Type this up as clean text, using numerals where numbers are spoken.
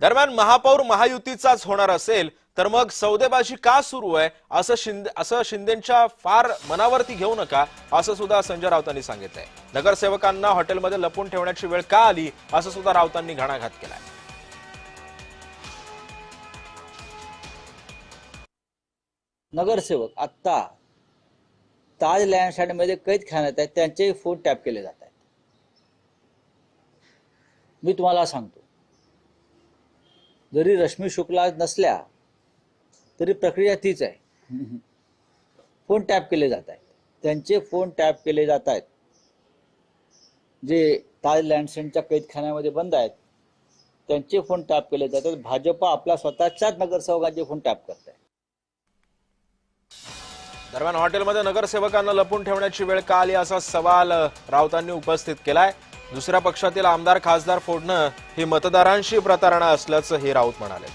दरम्यान महापौर महायुतीचाच होणार असेल तर मग सौदेबाजी का सुरू आहे असं शिंदेंच्या फार मनावरती घेऊ नका असं सुद्धा संजय राऊतांनी सांगितलंय। नगरसेवकांना हॉटेलमध्ये लपून ठेवण्याची वेळ का आली असं सुद्धा राऊतांनी घणाघात केलाय। नगरसेवक आता ताज लँडस्टाईलमध्ये कैद खाण्यात आहेत, त्यांचे फोन टॅप केले जात आहेत। मी तुम्हाला सांगतो, जरी रश्मी शुक्ला नसल्या तरी प्रक्रिया तीच आहे। फोन टॅप केले जात आहेत, त्यांचे फोन टॅप केले जात आहेत। जे ताज लँडस्टाईलच्या कैदखान्यामध्ये बंद आहेत त्यांचे फोन टॅप केले जातात। भाजप आपल्या स्वतःच्याच नगरसेवकांचे फोन टॅप करत आहे। दरम्यान हॉटेलमध्ये नगरसेवकांना लपून ठेवण्याची वेळ का आली असा सवाल राऊतांनी उपस्थित केलाय। दुसऱ्या पक्षातील आमदार खासदार फोडणं ही मतदारांशी प्रतारणा असल्याचं हे राऊत म्हणाले।